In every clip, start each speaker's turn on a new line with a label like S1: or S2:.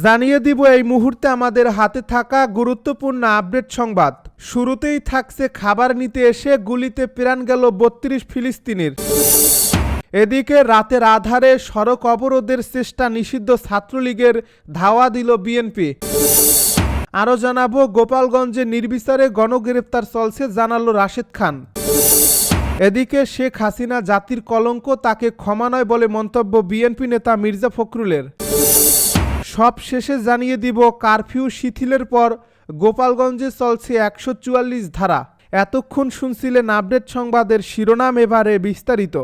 S1: জানিয়ে দিব এই মুহূর্তে আমাদের হাতে থাকা গুরুত্বপূর্ণ আপডেট সংবাদ। শুরুতেই থাকছে খাবার নিতে এসে গুলিতে প্রাণ গেল ৩২ ফিলিস্তিনির। এদিকে রাতের আধারে সড়ক অবরোধের চেষ্টা নিষিদ্ধ ছাত্রলীগের, ধাওয়া দিল বিএনপি। আরও জানাবো গোপালগঞ্জে নির্বিচারে গণগ্রেপ্তার চলছে, জানালো রাশেদ খান। এদিকে শেখ হাসিনা জাতির কলঙ্ক, তাকে ক্ষমা নয় বলে মন্তব্য বিএনপি নেতা মির্জা ফখরুলের। সব শেষে জানিয়ে দিব কারফিউ শিথিলের পর গোপালগঞ্জে চলছে ১৪৪ ধারা। এতক্ষণ শুনছিলেন আপডেট সংবাদের শিরোনাম, এবারে বিস্তারিত।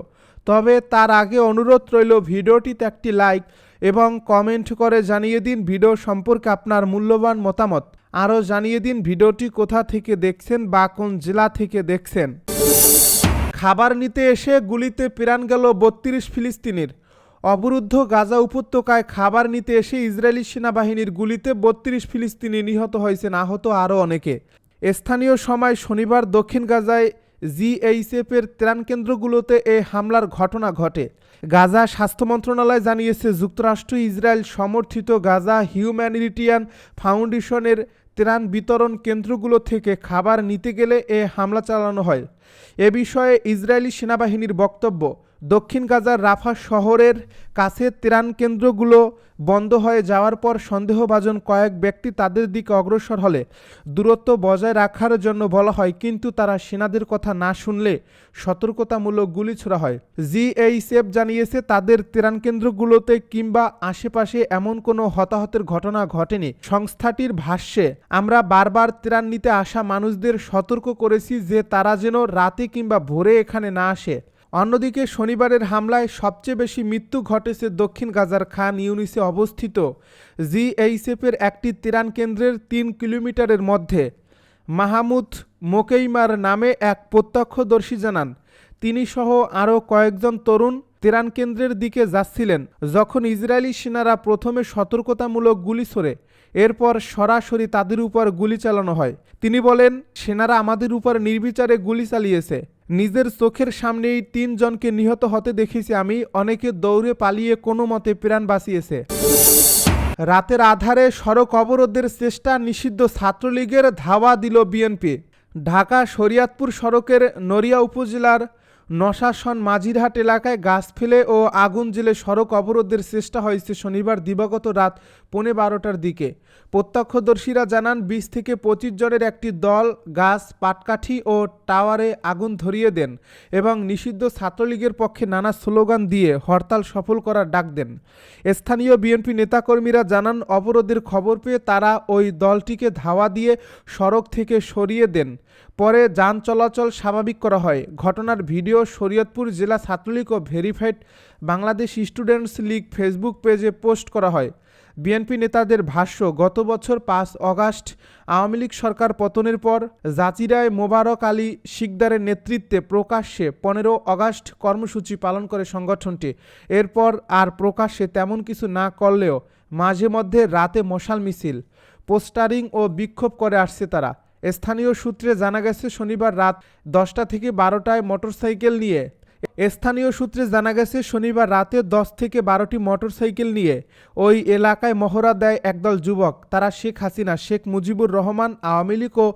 S1: তবে তার আগে অনুরোধ রইল ভিডিওটিতে একটি লাইক এবং কমেন্ট করে জানিয়ে দিন ভিডিও সম্পর্কে আপনার মূল্যবান মতামত। আরও জানিয়ে দিন ভিডিওটি কোথা থেকে দেখছেন বা কোন জেলা থেকে দেখছেন। খাবার নিতে এসে গুলিতে প্রাণ গেল ৩২ ফিলিস্তিনির। অবরুদ্ধ গাজা উপত্যকায় খাবার নিতে এসে ইসরায়েলি সেনাবাহিনীর গুলিতে ৩২ ফিলিস্তিনি নিহত হয়েছেন, আহত আরও অনেকে। স্থানীয় সময় শনিবার দক্ষিণ গাজায় জিএইচএফের ত্রাণ কেন্দ্রগুলোতে এ হামলার ঘটনা ঘটে। গাজা স্বাস্থ্য মন্ত্রণালয় জানিয়েছে, যুক্তরাষ্ট্র ইসরায়েল সমর্থিত গাজা হিউম্যানিটেরিয়ান ফাউন্ডেশনের ত্রাণ বিতরণ কেন্দ্রগুলো থেকে খাবার নিতে গেলে এ হামলা চালানো হয়। এ বিষয়ে ইসরায়েলি সেনাবাহিনীর বক্তব্য, দক্ষিণ গাজার রাফা শহরের কাছে ত্রাণ কেন্দ্রগুলো বন্ধ হয়ে যাওয়ার পর সন্দেহভাজন কয়েক ব্যক্তি তাদের দিকে অগ্রসর হলে দূরত্ব বজায় রাখার জন্য বলা হয়, কিন্তু তারা সেনাদের কথা না শুনলে সতর্কতামূলক গুলি ছোড়া হয়। জিএইচএফ জানিয়েছে, তাদের ত্রাণ কেন্দ্রগুলোতে কিংবা আশেপাশে এমন কোনো হতাহতের ঘটনা ঘটেনি। সংস্থাটির ভাষ্যে, আমরা বারবার ত্রাণ নিতে আসা মানুষদের সতর্ক করেছি যে তারা যেন রাতে কিংবা ভোরে এখানে না আসে। অন্যদিকে শনিবারের হামলায় সবচেয়ে বেশি মৃত্যু ঘটেছে দক্ষিণ গাজার খান ইউনিসে অবস্থিত জিএইচএফের একটি ত্রাণ কেন্দ্রের ৩ কিলোমিটারের মধ্যে। মাহমুদ মোকেইমার নামে এক প্রত্যক্ষদর্শী জানান, তিনি সহ আরও কয়েকজন তরুণ ত্রাণ কেন্দ্রের দিকে যাচ্ছিলেন যখন ইসরায়েলি সেনারা প্রথমে সতর্কতামূলক গুলি ছোড়ে, এরপর সরাসরি তাদের উপর গুলি চালানো হয়। তিনি বলেন, সেনারা আমাদের উপর নির্বিচারে গুলি চালিয়েছে। নিজের চোখের সামনেই ৩ জনকে নিহত হতে দেখেছি আমি, অনেকে দৌড়ে পালিয়ে কোনো মতে প্রাণ বাঁচিয়েছে। রাতের আধারে সড়ক অবরোধের চেষ্টা নিষিদ্ধ ছাত্রলীগের, ধাওয়া দিল বিএনপি। ঢাকা শরীয়তপুর সড়কের নড়িয়া উপজেলার নশাসন মাঝিরহাট এলাকায় গাছ ফেলে ও আগুন জ্বেলে সড়ক অবরোধের চেষ্টা হয়েছে শনিবার দিবাগত রাত 12:15টার দিকে। প্রত্যক্ষদর্শীরা জানান, ২০ থেকে ২৫ জনের একটি দল গাছ, পাটকাঠি ও টাওয়ারে আগুন ধরিয়ে দেন এবং নিষিদ্ধ ছাত্রলীগের পক্ষে নানা স্লোগান দিয়ে হরতাল সফল করার ডাক দেন। স্থানীয় বিএনপি নেতাকর্মীরা জানান, অবরোধের খবর পেয়ে তারা ওই দলটিকে ধাওয়া দিয়ে সড়ক থেকে সরিয়ে দেন। পরে যান চলাচল স্বাভাবিক করা হয়। ঘটনার ভিডিও শরীয়তপুর জেলা ছাত্রলীগ ও verified Bangladesh students League Facebook পেজে পোস্ট করা হয়। বিএনপি নেতাদের ভাষ্য, গত বছর ৫ অগাস্ট আওয়ামী লীগ সরকার পতনের পর জাজিরায় মোবারক আলী শিকদারের নেতৃত্বে প্রকাশ্যে ১৫ অগাস্ট কর্মসূচি পালন করে সংগঠনটি। এরপর আর প্রকাশ্যে তেমন কিছু না করলেও মাঝে মধ্যে রাতে মশাল মিছিল, পোস্টারিং ও বিক্ষোভ করে আসছে তারা। স্থানীয় সূত্রে জানা গেছে, শনিবার রাত 10টা থেকে 12টায় শনিবার রাতে 10 থেকে 12টি মোটরসাইকেল নিয়ে ওই এলাকায় মহড়া দেয় একদল যুবক। তারা শেখ হাসিনা, শেখ মুজিবুর রহমান, আওয়ামী লীগ ও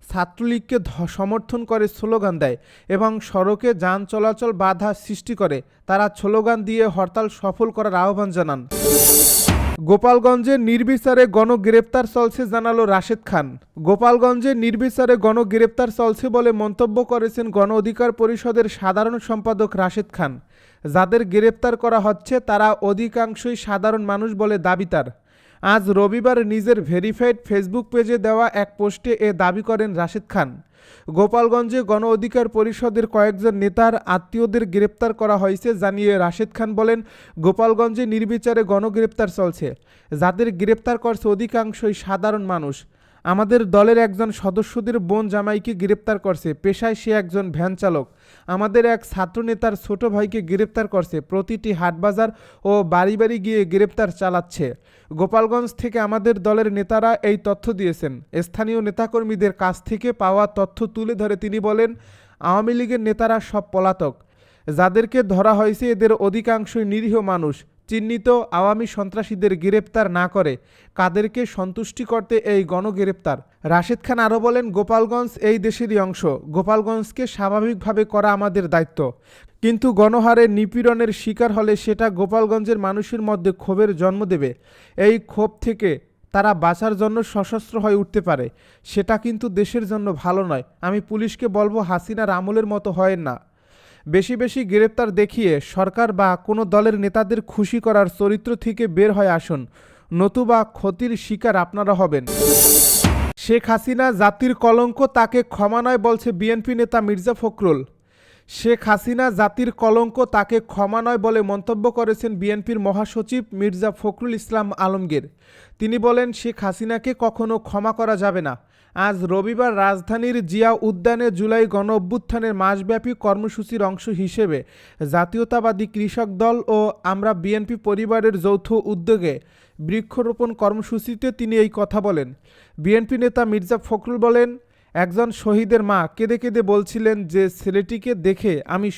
S1: ছাত্রলীগকে সমর্থন করে স্লোগান দেয় এবং সড়কে যান চলাচল বাধা সৃষ্টি করে। তারা স্লোগান দিয়ে হরতাল সফল করার আহ্বান জানান। গোপালগঞ্জে নির্বিচারে গণগ্রেপ্তার চলছে, জানালো রাশেদ খান। গোপালগঞ্জে নির্বিচারে গণগ্রেপ্তার চলছে বলে মন্তব্য করেছেন গণ অধিকার পরিষদের সাধারণ সম্পাদক রাশেদ খান। যাদের গ্রেপ্তার করা হচ্ছে তারা অধিকাংশই সাধারণ মানুষ বলে দাবি তার। আজ রবিবার নিজের ভেরিফাইড ফেসবুক পেজে দেওয়া এক পোস্টে এ দাবি করেন রাশেদ খান। গোপালগঞ্জে গণ অধিকার পরিষদের কয়েকজন নেতার আত্মীয়দের গ্রেপ্তার করা হয়েছে জানিয়ে রাশেদ খান বলেন, গোপালগঞ্জে নির্বিচারে গণগ্রেপ্তার চলছে। যাদের গ্রেপ্তার করছে অধিকাংশই সাধারণ মানুষ। আমাদের দলের একজন সদস্যদের বোন জামাইকে গ্রেপ্তার করছে, পেশায় সে একজন ভ্যান চালক। আমাদের এক ছাত্রনেতার ছোট ভাইকে গ্রেপ্তার করছে, প্রতিটি হাটবাজার ও বাড়ি বাড়ি গিয়ে গ্রেপ্তার চালাচ্ছে। গোপালগঞ্জ থেকে আমাদের দলের নেতারা এই তথ্য দিয়েছেন। স্থানীয় নেতাকর্মীদের কাছ থেকে পাওয়া তথ্য তুলে ধরে তিনি বলেন, আওয়ামী লীগের নেতারা সব পলাতক। যাদেরকে ধরা হয়েছে এদের অধিকাংশই নিরীহ মানুষ। চিহ্নিত আওয়ামী সন্ত্রাসীদের গ্রেপ্তার না করে কাদেরকে সন্তুষ্টি করতে এই গণগ্রেপ্তার? রাশেদ খান আরও বলেন, গোপালগঞ্জ এই দেশেরই অংশ। গোপালগঞ্জকে স্বাভাবিকভাবে করা আমাদের দায়িত্ব। কিন্তু গণহারে নিপীড়নের শিকার হলে সেটা গোপালগঞ্জের মানুষের মধ্যে ক্ষোভের জন্ম দেবে। এই ক্ষোভ থেকে তারা বাঁচার জন্য সশস্ত্র হয়ে উঠতে পারে। সেটা কিন্তু দেশের জন্য ভালো নয়। আমি পুলিশকে বলবো, হাসিনার আমলের মতো হয় না। বেশি বেশি গ্রেপ্তার দেখিয়ে সরকার বা কোনো দলের নেতাদের খুশি করার চরিত্র থেকে বের হয়ে আসুন, নতুবা ক্ষতির শিকার আপনারা হবেন। শেখ হাসিনা জাতির কলঙ্ক, তাকে ক্ষমা নয় বলছে বিএনপি নেতা মির্জা ফখরুল। শেখ হাসিনা জাতির কলঙ্ক, তাকে ক্ষমা নয় বলে মন্তব্য করেছেন বিএনপির মহাসচিব মির্জা ফখরুল ইসলাম আলমগীর। তিনি বলেন, শেখ হাসিনাকে কখনো ক্ষমা করা যাবে না। আজ রবিবার রাজধানীর জিয়া উদ্যানে জুলাই গণ অভ্যুত্থানের মাসব্যাপী কর্মসূচির অংশ হিসেবে জাতীয়তাবাদী কৃষক দল ও আমরা বিএনপি পরিবারের যৌথ উদ্যোগে বৃক্ষরোপণ কর্মসূচিতে তিনি এই কথা বলেন। বিএনপি নেতা মির্জা ফখরুল বলেন, একজন শহীদের মা কেঁদে কেঁদে বলছিলেন যে ছেলেটিকে দেখে আমি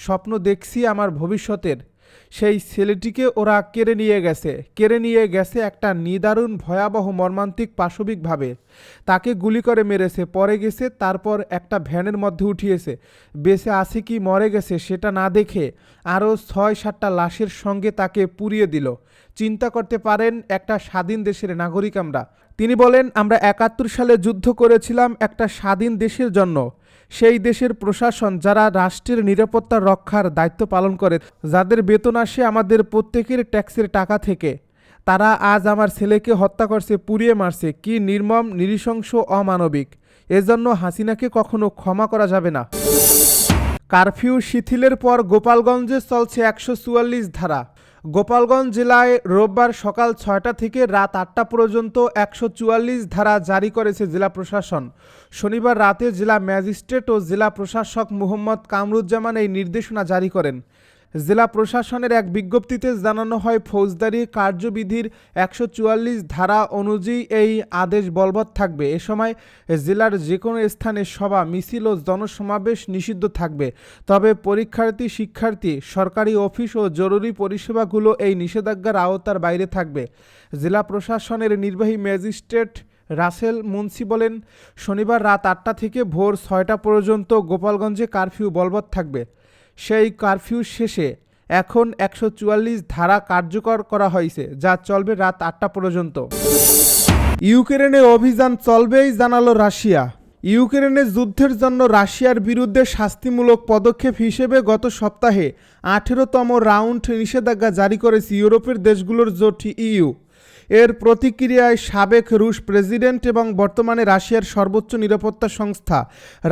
S1: স্বপ্ন দেখছি আমার ভবিষ্যতের। সেই ছেলেটিকে ওরা কেড়ে নিয়ে গেছে একটা নিদারুণ ভয়াবহ মর্মান্তিক পাশবিকভাবে। তাকে গুলি করে মেরেছে, পরে গেছে, তারপর একটা ভ্যানের মধ্যে উঠিয়েছে। বেঁচে আছে কি মরে গেছে সেটা না দেখে আরও ৬-৭টা লাশের সঙ্গে তাকে পুড়িয়ে দিল। চিন্তা করতে পারেন, একটা স্বাধীন দেশের নাগরিক আমরা। তিনি বলেন, আমরা ৭১ সালে যুদ্ধ করেছিলাম একটা স্বাধীন দেশের জন্য। সেই দেশের প্রশাসন যারা রাষ্ট্রের নিরাপত্তা রক্ষার দায়িত্ব পালন করে, যাদের বেতন আসে আমাদের প্রত্যেকের ট্যাক্সের টাকা থেকে, তারা আজ আমার ছেলেকে হত্যা করছে, পুড়িয়ে মারছে। কি নির্মম, নৃশংস, অমানবিক। এজন্য হাসিনাকে কখনো ক্ষমা করা যাবে না। কারফিউ শিথিলের পর গোপালগঞ্জে চলছে ১৪৪ ধারা। গোপালগঞ্জ জেলায় রোববার সকাল ৬টা থেকে রাত ৮টা পর্যন্ত ১৪৪ ধারা জারি করেছে জেলা প্রশাসন। শনিবার রাতে জেলা ম্যাজিস্ট্রেট ও জেলা প্রশাসক মোহাম্মদ কামরুজ্জামান এই নির্দেশনা জারি করেন। জেলা প্রশাসনের এক বিজ্ঞপ্তিতে জানানো হয়, ফৌজদারি কার্যবিধির ১৪৪ ধারা অনুযায়ী এই আদেশ বলবৎ থাকবে। এ সময় জেলার যে কোনো স্থানে সভা, মিছিল ও জনসমাবেশ নিষিদ্ধ থাকবে। তবে পরীক্ষার্থী, শিক্ষার্থী, সরকারি অফিস ও জরুরি পরিষেবাগুলো এই নিষেধাজ্ঞার আওতার বাইরে থাকবে। জেলা প্রশাসনের নির্বাহী ম্যাজিস্ট্রেট রাসেল মুন্সি বলেন, শনিবার রাত ৮টা থেকে ভোর ৬টা পর্যন্ত গোপালগঞ্জে কারফিউ বলবৎ থাকবে। সেই কারফিউ শেষে এখন ১৪৪ ধারা কার্যকর করা হয়েছে, যা চলবে রাত ৮টা পর্যন্ত। ইউক্রেনে অভিযান চলবেই, জানালো রাশিয়া। ইউক্রেনের যুদ্ধের জন্য রাশিয়ার বিরুদ্ধে শাস্তিমূলক পদক্ষেপ হিসেবে গত সপ্তাহে ১৮তম রাউন্ড নিষেধাজ্ঞা জারি করেছে ইউরোপের দেশগুলোর জোট ইইউ। এর প্রতিক্রিয়ায় সাবেক রুশ প্রেসিডেন্ট এবং বর্তমানে রাশিয়ার সর্বোচ্চ নিরাপত্তা সংস্থা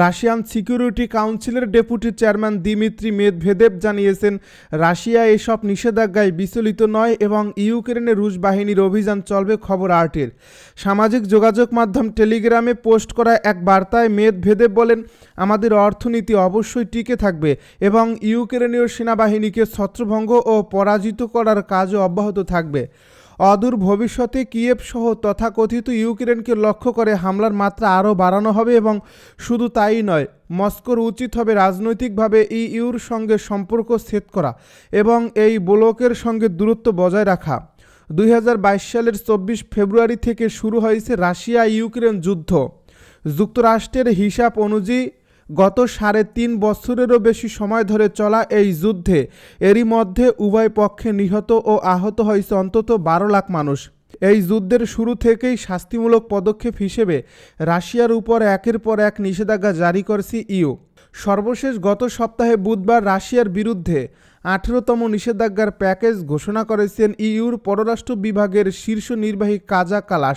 S1: রাশিয়ান সিকিউরিটি কাউন্সিলের ডেপুটি চেয়ারম্যান দিমিত্রি মেদভেদেভ জানিয়েছেন, রাশিয়া এসব নিষেধাজ্ঞায় বিচলিত নয় এবং ইউক্রেনে রুশ বাহিনীর অভিযান চলবে। খবর আর্টের সামাজিক যোগাযোগ মাধ্যম টেলিগ্রামে পোস্ট করা এক বার্তায় মেদভেদেভ বলেন, আমাদের অর্থনীতি অবশ্যই টিকে থাকবে এবং ইউক্রেনীয় সেনাবাহিনীকে ছত্রভঙ্গ ও পরাজিত করার কাজও অব্যাহত থাকবে। অদূর ভবিষ্যতে কিয়েভ সহ তথাকথিত ইউক্রেনকে লক্ষ্য করে হামলার মাত্রা আরও বাড়ানো হবে এবং শুধু তাই নয়, মস্কোর উচিত হবে রাজনৈতিকভাবে ইইউর সঙ্গে সম্পর্ক ছেদ করা এবং এই ব্লকের সঙ্গে দূরত্ব বজায় রাখা। ২০২২ সালের ২৪ ফেব্রুয়ারি থেকে শুরু হয়েছে রাশিয়া ইউক্রেন যুদ্ধ। যুক্তরাষ্ট্রের হিসাব অনুযায়ী গত ৩.৫ বছরেরও বেশি সময় ধরে চলা এই যুদ্ধে এরই মধ্যে উভয় পক্ষে নিহত ও আহত হয়েছে অন্তত ১২ লাখ মানুষ। এই যুদ্ধের শুরু থেকেই শাস্তিমূলক পদক্ষেপ হিসেবে রাশিয়ার উপর একের পর এক নিষেধাজ্ঞা জারি করেছে ইইউ। সর্বশেষ গত সপ্তাহে বুধবার রাশিয়ার বিরুদ্ধে ১৮তম নিষেধাজ্ঞার প্যাকেজ ঘোষণা করেছেন ইইউর পররাষ্ট্র বিভাগের শীর্ষ নির্বাহী কাজা কালাশ।